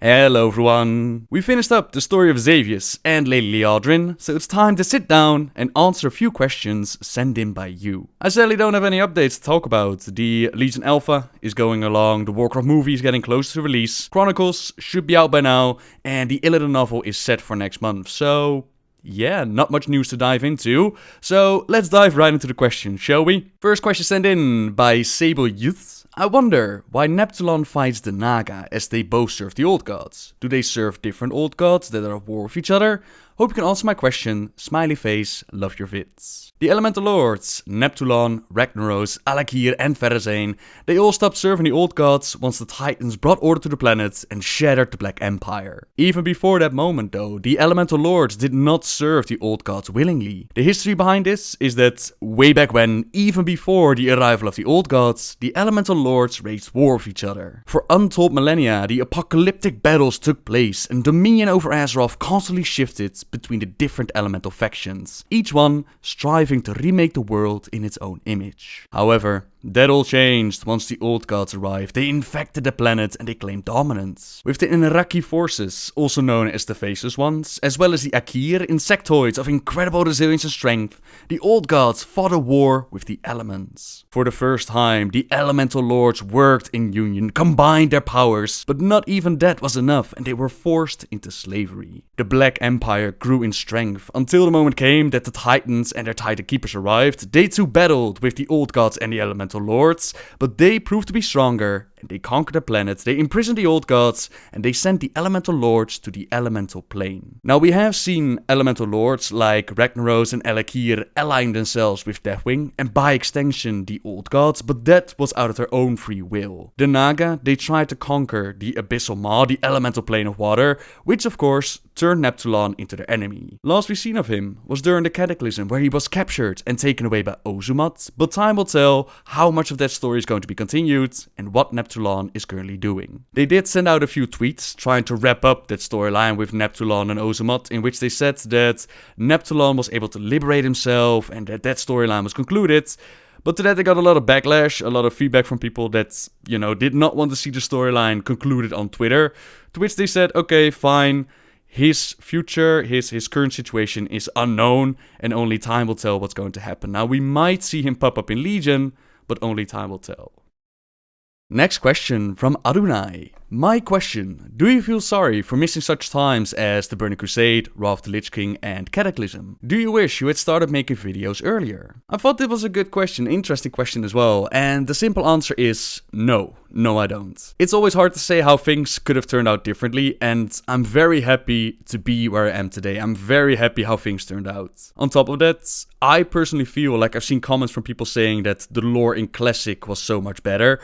Hello everyone! We finished up the story of Xavius and Lady Liadrin, so it's time to sit down and answer a few questions sent in by you. I sadly don't have any updates to talk about. The Legion Alpha is going along, the Warcraft movie is getting close to release, Chronicles should be out by now, and the Illidan novel is set for next month, so yeah, not much news to dive into. So let's dive right into the questions, shall we? First question sent in by Sable Youth. I wonder why Neptulon fights the Naga as they both serve the Old Gods. Do they serve different Old Gods that are at war with each other? Hope you can answer my question. Smiley face, love your vids. The Elemental Lords, Neptulon, Ragnaros, Alakir and Verrazane, they all stopped serving the Old Gods once the Titans brought order to the planet and shattered the Black Empire. Even before that moment though, the Elemental Lords did not serve the Old Gods willingly. The history behind this is that way back when, even before the arrival of the Old Gods, the Elemental Lords waged war with each other. For untold millennia, the apocalyptic battles took place and dominion over Azeroth constantly shifted between the different elemental factions, each one striving to remake the world in its own image. However, that all changed once the Old Gods arrived. They infected the planet and they claimed dominance. With the Inraki forces, also known as the Faceless Ones, as well as the Akir, insectoids of incredible resilience and strength, the Old Gods fought a war with the elements. For the first time, the Elemental Lords worked in union, combined their powers, but not even that was enough and they were forced into slavery. The Black Empire grew in strength until the moment came that the Titans and their Titan Keepers arrived. They too battled with the Old Gods and the Elemental Lords, but they proved to be stronger and they conquered the planet, they imprisoned the Old Gods, and they sent the Elemental Lords to the Elemental Plane. Now we have seen Elemental Lords like Ragnaros and Alakir align themselves with Deathwing, and by extension the Old Gods, but that was out of their own free will. The Naga, they tried to conquer the Abyssal Maw, the Elemental Plane of Water, which of course turned Neptulon into their enemy. Last we seen of him was during the Cataclysm, where he was captured and taken away by Ozumat, but time will tell how much of that story is going to be continued and what Neptulon is currently doing. They did send out a few tweets trying to wrap up that storyline with Neptulon and Ozumat, in which they said that Neptulon was able to liberate himself and that storyline was concluded. But to that they got a lot of backlash, a lot of feedback from people that, did not want to see the storyline concluded on Twitter. To which they said, okay, fine. His future, his current situation is unknown, and only time will tell what's going to happen. Now, we might see him pop up in Legion, but only time will tell. Next question from Adunai. My question, do you feel sorry for missing such times as the Burning Crusade, Wrath of the Lich King and Cataclysm? Do you wish you had started making videos earlier? I thought it was a good question, interesting question as well, and the simple answer is no. No, I don't. It's always hard to say how things could have turned out differently, and I'm very happy to be where I am today. I'm very happy how things turned out. On top of that, I personally feel like I've seen comments from people saying that the lore in Classic was so much better.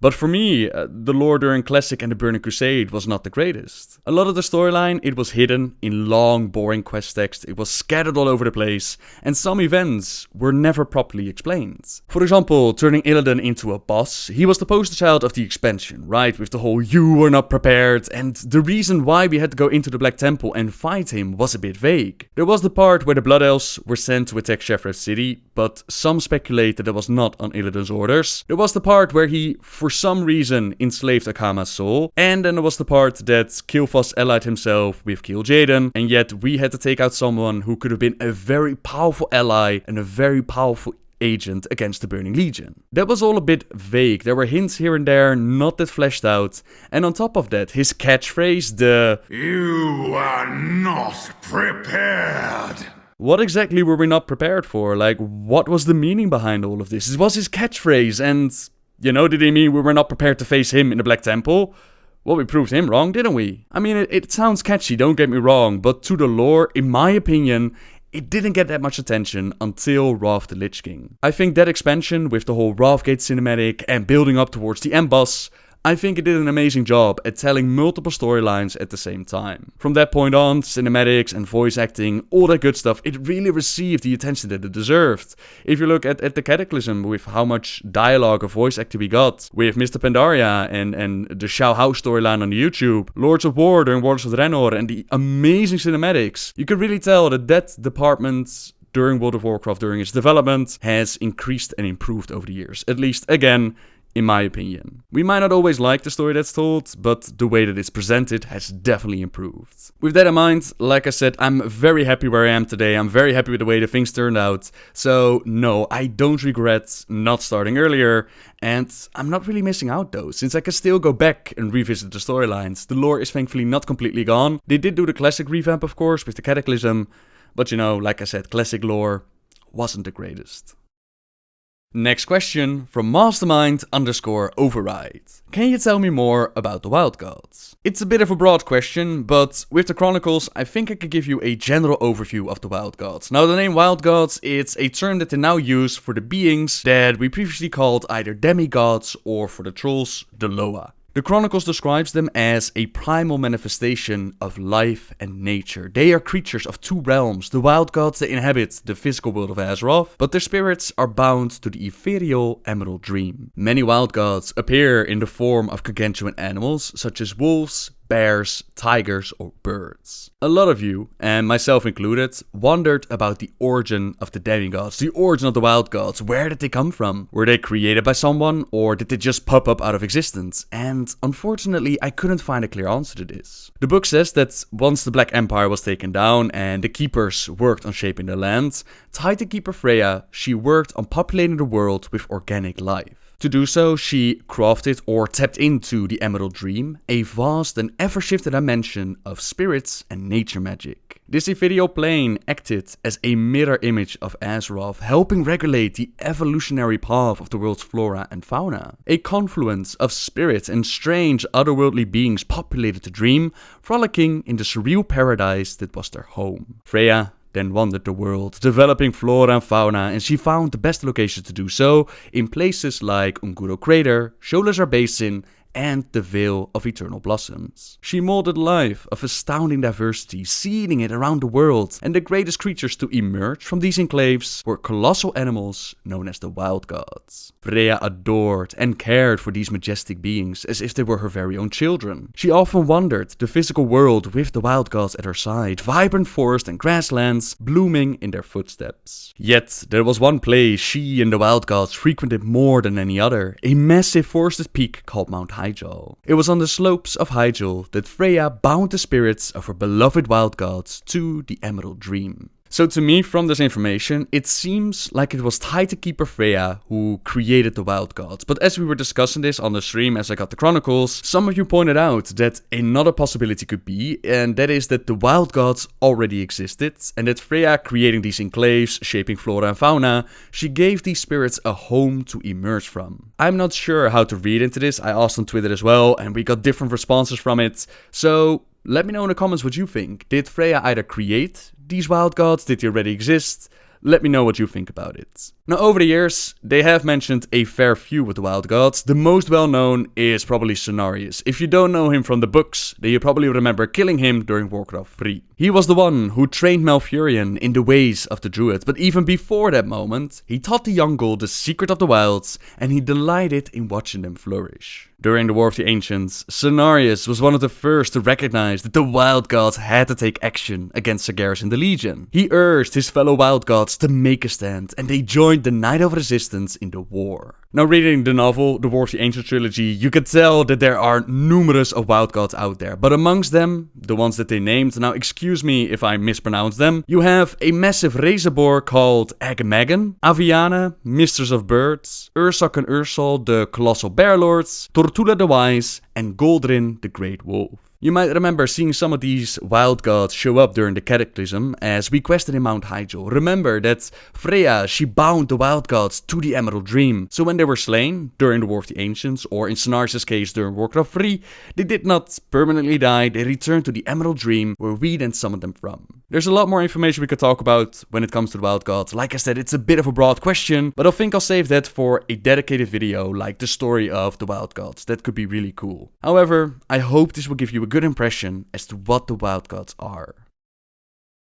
But for me, the lore during Classic and the Burning Crusade was not the greatest. A lot of the storyline, it was hidden in long, boring quest text, it was scattered all over the place, and some events were never properly explained. For example, turning Illidan into a boss, he was the poster child of the expansion, right? With the whole "you were not prepared," and the reason why we had to go into the Black Temple and fight him was a bit vague. There was the part where the Blood Elves were sent to attack Shefreth City, but some speculate that it was not on Illidan's orders. There was the part where he, for some reason, enslaved Akama's soul, and then there was the part that Kil'Thuzad allied himself with Kil'jaeden, and yet we had to take out someone who could have been a very powerful ally and a very powerful agent against the Burning Legion. That was all a bit vague. There were hints here and there, not that fleshed out, and on top of that, his catchphrase, the "You are not prepared." What exactly were we not prepared for? Like, what was the meaning behind all of this? It was his catchphrase, and did he mean we were not prepared to face him in the Black Temple? Well, we proved him wrong, didn't we? I mean, it sounds catchy, don't get me wrong, but to the lore, in my opinion, it didn't get that much attention until Wrath of the Lich King. I think that expansion with the whole Wrathgate cinematic and building up towards the end boss, I think it did an amazing job at telling multiple storylines at the same time. From that point on, cinematics and voice acting, all that good stuff, it really received the attention that it deserved. If you look at the Cataclysm with how much dialogue or voice acting we got with Mr. Pandaria and the Shao Hao storyline on the YouTube, Lords of War during Wars of Draenor and the amazing cinematics, you could really tell that department during World of Warcraft, during its development, has increased and improved over the years. At least, again, in my opinion. We might not always like the story that's told, but the way that it's presented has definitely improved. With that in mind, like I said, I'm very happy where I am today. I'm very happy with the way the things turned out. So no, I don't regret not starting earlier. And I'm not really missing out though, since I can still go back and revisit the storylines. The lore is thankfully not completely gone. They did do the classic revamp, of course, with the Cataclysm. But you know, like I said, classic lore wasn't the greatest. Next question from Mastermind_override. Can you tell me more about the Wild Gods? It's a bit of a broad question, but with the Chronicles, I think I could give you a general overview of the Wild Gods. Now, the name Wild Gods, it's a term that they now use for the beings that we previously called either Demi-gods or for the trolls, the Loa. The Chronicles describes them as a primal manifestation of life and nature. They are creatures of two realms, the wild gods that inhabit the physical world of Azeroth, but their spirits are bound to the ethereal Emerald Dream. Many wild gods appear in the form of gargantuan animals, such as wolves, bears, tigers, or birds. A lot of you, and myself included, wondered about the origin of the demigods, the origin of the wild gods. Where did they come from? Were they created by someone, or did they just pop up out of existence? And unfortunately, I couldn't find a clear answer to this. The book says that once the Black Empire was taken down and the Keepers worked on shaping the land, Titan Keeper Freya, she worked on populating the world with organic life. To do so, she crafted or tapped into the Emerald Dream, a vast and ever-shifting dimension of spirits and nature magic. This ethereal plane acted as a mirror image of Azeroth, helping regulate the evolutionary path of the world's flora and fauna. A confluence of spirits and strange otherworldly beings populated the dream, frolicking in the surreal paradise that was their home. Freya then wandered the world, developing flora and fauna, and she found the best locations to do so in places like Unguro Crater, Sholazar Basin, and the Vale of Eternal Blossoms. She molded life of astounding diversity, seeding it around the world, and the greatest creatures to emerge from these enclaves were colossal animals known as the Wild Gods. Freya adored and cared for these majestic beings as if they were her very own children. She often wandered the physical world with the Wild Gods at her side, vibrant forests and grasslands blooming in their footsteps. Yet, there was one place she and the Wild Gods frequented more than any other, a massive forested peak called Mount Hyjal. It was on the slopes of Hyjal that Freya bound the spirits of her beloved wild gods to the Emerald Dream. So to me, from this information, it seems like it was Titan Keeper Freya who created the Wild Gods. But as we were discussing this on the stream as I got the Chronicles, some of you pointed out that another possibility could be, and that is that the Wild Gods already existed, and that Freya, creating these enclaves, shaping flora and fauna, she gave these spirits a home to emerge from. I'm not sure how to read into this. I asked on Twitter as well, and we got different responses from it. So let me know in the comments what you think. Did Freya either create these wild gods? Did they already exist? Let me know what you think about it. Now, over the years, they have mentioned a fair few with the wild gods. The most well known is probably Cenarius. If you don't know him from the books, then you probably remember killing him during Warcraft 3. He was the one who trained Malfurion in the ways of the druid, but even before that moment, he taught the young girl the secret of the wilds, and he delighted in watching them flourish. During the War of the Ancients, Cenarius was one of the first to recognize that the wild gods had to take action against Sargeras and the Legion. He urged his fellow wild gods to make a stand, and they joined the Knight of Resistance in the war. Now, reading the novel, the War of the Ancients trilogy, you could tell that there are numerous of wild gods out there, but amongst them, the ones that they named, now excuse me if I mispronounce them, you have a massive razor boar called Agamaggan, Aviana, Mistress of Birds, Ursak and Ursal, the Colossal Bear Lords, Tortula the Wise, and Goldrin the Great Wolf. You might remember seeing some of these wild gods show up during the Cataclysm as we quested in Mount Hyjal. Remember that Freya, she bound the wild gods to the Emerald Dream. So when they were slain during the War of the Ancients, or in Cenarius' case during Warcraft 3, they did not permanently die, they returned to the Emerald Dream where we then summoned them from. There's a lot more information we could talk about when it comes to the wild gods. Like I said, it's a bit of a broad question, but I think I'll save that for a dedicated video like the story of the wild gods. That could be really cool. However, I hope this will give you a good impression as to what the wild gods are.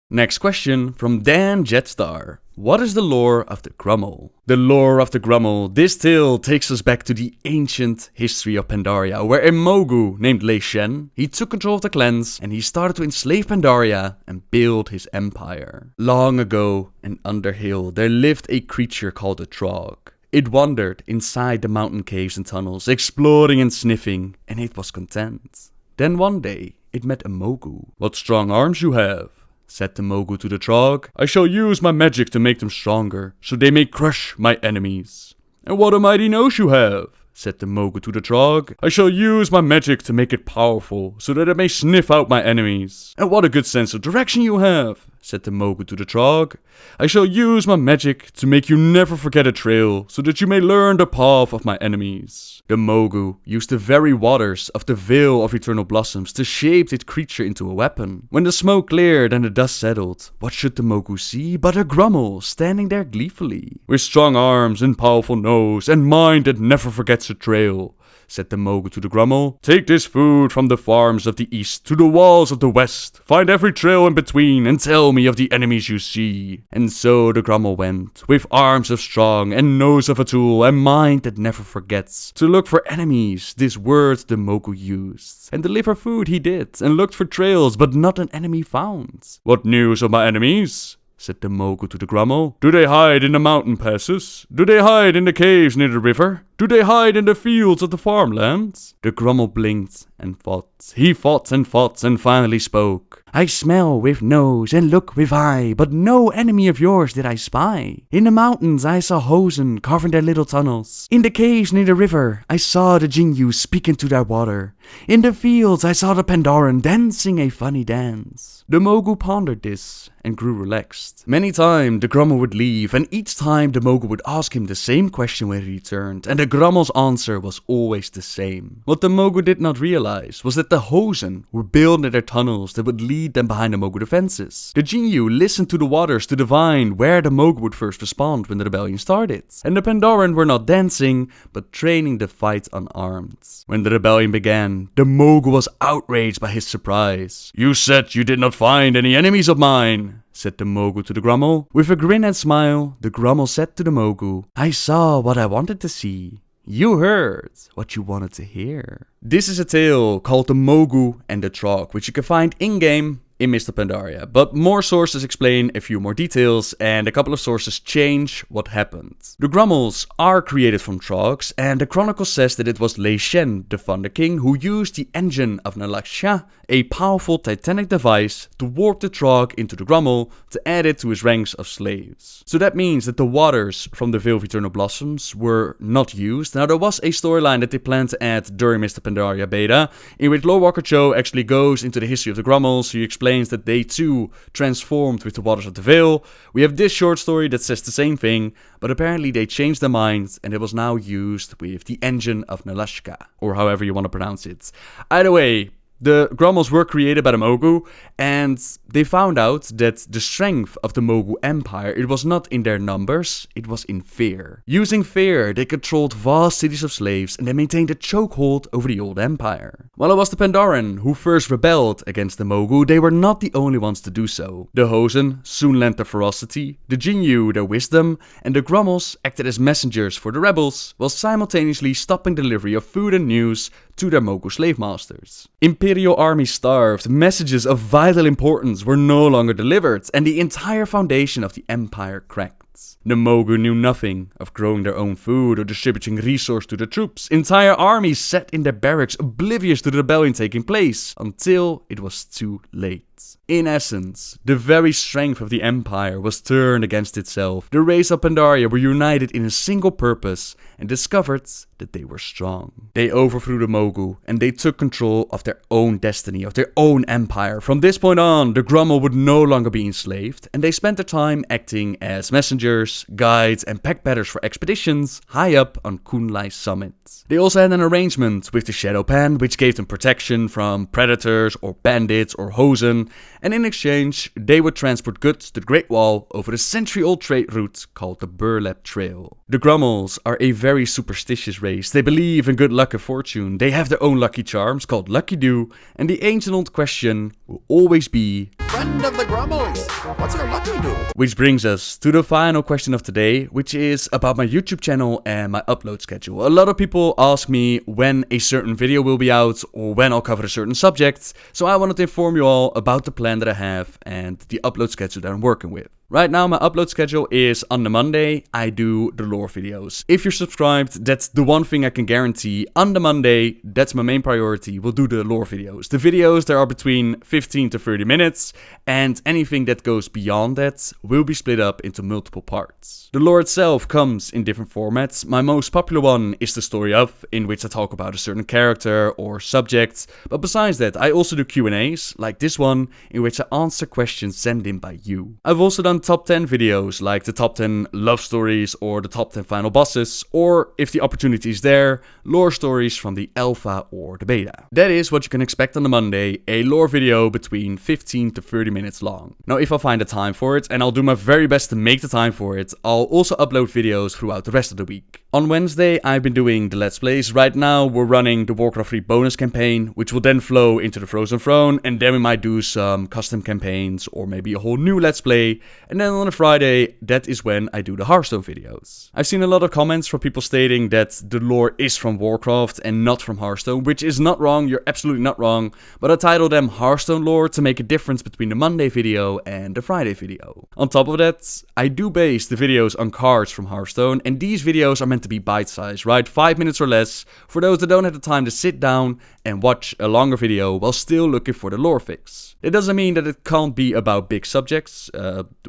Next question from Dan Jetstar. What is the lore of the Grummle? The lore of the Grummle. This tale takes us back to the ancient history of Pandaria, where a Mogu named Lei-shen, he took control of the clans and he started to enslave Pandaria and build his empire. Long ago, in Underhill, there lived a creature called a Trog. It wandered inside the mountain caves and tunnels, exploring and sniffing, and it was content. Then one day, it met a Mogu. "What strong arms you have," said the Mogu to the Trog. "I shall use my magic to make them stronger, so they may crush my enemies." "And what a mighty nose you have," said the Mogu to the Trog. "I shall use my magic to make it powerful, so that it may sniff out my enemies." "And what a good sense of direction you have," said the Mogu to the Trog. "I shall use my magic to make you never forget a trail, so that you may learn the path of my enemies." The Mogu used the very waters of the Veil of Eternal Blossoms to shape its creature into a weapon. When the smoke cleared and the dust settled, what should the Mogu see but a Grummle standing there gleefully? "With strong arms and powerful nose, and mind that never forgets a trail," said the Mogu to the Grummle. "Take this food from the farms of the east to the walls of the west. Find every trail in between and tell me of the enemies you see." And so the Grummle went, with arms of strong and nose of a tool and mind that never forgets, to look for enemies, this word the Mogu used. And deliver food he did, and looked for trails, but not an enemy found. "What news of my enemies?" said the Mogu to the Grummle. "Do they hide in the mountain passes? Do they hide in the caves near the river? Do they hide in the fields of the farmlands?" The Grummle blinked and fought. He fought and finally spoke. "I smell with nose and look with eye, but no enemy of yours did I spy. In the mountains I saw Hosen carving their little tunnels. In the caves near the river I saw the Jinyu speaking to their water. In the fields I saw the Pandoran dancing a funny dance." The Mogu pondered this and grew relaxed. Many times the Grummle would leave, and each time the Mogu would ask him the same question when he returned, and the Grummle's answer was always the same. What the Mogu did not realize was that the Hosen were building their tunnels that would lead them behind the Mogu defenses. The Jinyu listened to the waters to divine where the Mogu would first respond when the rebellion started. And the Pandoran were not dancing, but training the fight unarmed. When the rebellion began, the Mogu was outraged by his surprise. "You said you did not find any enemies of mine," said the Mogu to the Grummle. With a grin and smile, the Grummle said to the Mogu, "I saw what I wanted to see. You heard what you wanted to hear." This is a tale called The Mogu and the Trog, which you can find in-game in Mr. Pandaria, but more sources explain a few more details, and a couple of sources change what happened. The Grummles are created from Trogs, and the Chronicle says that it was Lei-shen, the Thunder King, who used the engine of Nalaksha, a powerful titanic device, to warp the Trog into the Grummle to add it to his ranks of slaves. So that means that the waters from the Veil of Eternal Blossoms were not used. Now there was a storyline that they planned to add during Mr. Pandaria beta, in which Lore Walker Cho actually goes into the history of the Grummles. He explains that they too transformed with the waters of the Veil. We have this short story that says the same thing, but apparently they changed their minds and it was now used with the engine of Nalashka, or however you want to pronounce it. Either way, the Grummles were created by the Mogu, and they found out that the strength of the Mogu Empire, it was not in their numbers, it was in fear. Using fear, they controlled vast cities of slaves, and they maintained a chokehold over the old empire. While it was the Pandaran who first rebelled against the Mogu, they were not the only ones to do so. The Hosen soon lent their ferocity, the Jinyu their wisdom, and the Grummles acted as messengers for the rebels, while simultaneously stopping delivery of food and news to their Mogu slave masters. Imperial armies starved, messages of vital importance were no longer delivered, and the entire foundation of the empire cracked. The Mogu knew nothing of growing their own food or distributing resources to the troops. Entire armies sat in their barracks oblivious to the rebellion taking place, until it was too late. In essence, the very strength of the empire was turned against itself. The race of Pandaria were united in a single purpose and discovered that they were strong. They overthrew the Mogu and they took control of their own destiny, of their own empire. From this point on, the Grummle would no longer be enslaved, and they spent their time acting as messengers, guides, and packpadders for expeditions high up on Kunlai summit. They also had an arrangement with the Shadow Pan, which gave them protection from predators or bandits or Hosen, and in exchange, they would transport goods to the Great Wall over the century-old trade route called the Burlap Trail. The Grummles are a very superstitious race. They believe in good luck and fortune. They have their own lucky charms called Luckydo, and the ancient old question will always be, "Friend of the Grummles, what's your Luckydo?" Which brings us to the final question of today, which is about my YouTube channel and my upload schedule. A lot of people ask me when a certain video will be out or when I'll cover a certain subject, so I wanted to inform you all about the plan that I have and the upload schedule that I'm working with. Right now my upload schedule is on the Monday, I do the lore videos. If you're subscribed, that's the one thing I can guarantee. On the Monday, that's my main priority, we'll do the lore videos. The videos, there are between 15 to 30 minutes, and anything that goes beyond that will be split up into multiple parts. The lore itself comes in different formats. My most popular one is the story of, in which I talk about a certain character or subject. But besides that, I also do Q&As, like this one, in which I answer questions sent in by you. I've also done top 10 videos, like the top 10 love stories or the top 10 final bosses, or if the opportunity is there, lore stories from the alpha or the beta. That is what you can expect on the Monday, a lore video between 15 to 30 minutes long. Now if I find the time for it, and I'll do my very best to make the time for it, I'll also upload videos throughout the rest of the week. On Wednesday, I've been doing the Let's Plays. Right now, we're running the Warcraft 3 bonus campaign, which will then flow into the Frozen Throne, and then we might do some custom campaigns, or maybe a whole new Let's Play. And then on a Friday, that is when I do the Hearthstone videos. I've seen a lot of comments from people stating that the lore is from Warcraft and not from Hearthstone, which is not wrong, you're absolutely not wrong, but I titled them Hearthstone lore to make a difference between the Monday video and the Friday video. On top of that, I do base the videos on cards from Hearthstone, and these videos are meant to be bite-sized, right? 5 minutes or less, for those that don't have the time to sit down and watch a longer video while still looking for the lore fix. It doesn't mean that it can't be about big subjects.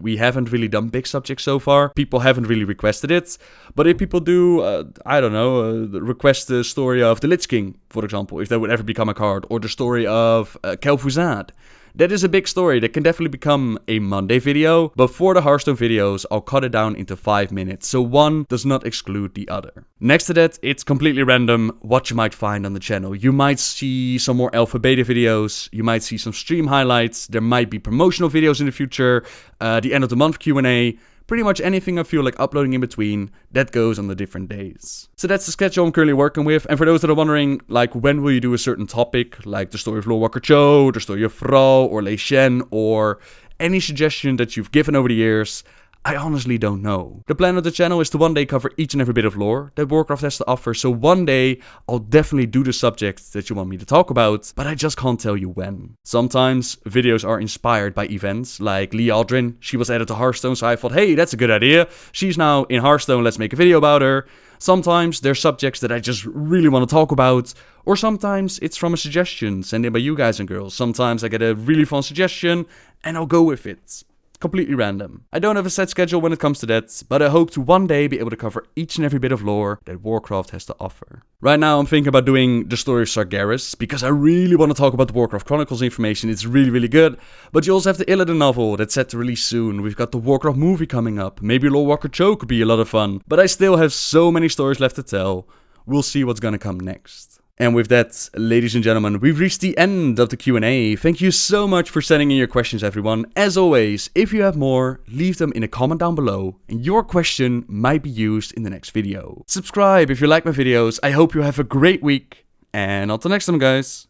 We haven't really done big subjects so far. People haven't really requested it. But if people do, request the story of the Lich King, for example, if that would ever become a card, or the story of Kel'Thuzad, that is a big story that can definitely become a Monday video, but for the Hearthstone videos, I'll cut it down into 5 minutes, so one does not exclude the other. Next to that, it's completely random what you might find on the channel. You might see some more alpha beta videos, you might see some stream highlights, there might be promotional videos in the future, the end of the month Q&A, pretty much anything I feel like uploading in between, that goes on the different days. So that's the schedule I'm currently working with, and for those that are wondering, like, when will you do a certain topic, like the story of Lord Walker Cho, the story of Thrall, or Lei-shen, or any suggestion that you've given over the years, I honestly don't know. The plan of the channel is to one day cover each and every bit of lore that Warcraft has to offer, so one day I'll definitely do the subjects that you want me to talk about, but I just can't tell you when. Sometimes videos are inspired by events, like Liadrin, she was added to Hearthstone, so I thought, hey, that's a good idea. She's now in Hearthstone, let's make a video about her. Sometimes there's subjects that I just really want to talk about, or sometimes it's from a suggestion sent in by you guys and girls. Sometimes I get a really fun suggestion, and I'll go with it. Completely random. I don't have a set schedule when it comes to that, but I hope to one day be able to cover each and every bit of lore that Warcraft has to offer. Right now I'm thinking about doing the story of Sargeras, because I really want to talk about the Warcraft Chronicles information, it's really good, but you also have the Illidan novel that's set to release soon, we've got the Warcraft movie coming up, maybe Lord Walker Cho could be a lot of fun, but I still have so many stories left to tell, we'll see what's gonna come next. And with that, ladies and gentlemen, we've reached the end of the Q&A. Thank you so much for sending in your questions, everyone. As always, if you have more, leave them in a comment down below, and your question might be used in the next video. Subscribe if you like my videos. I hope you have a great week, and until next time, guys.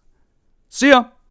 See ya!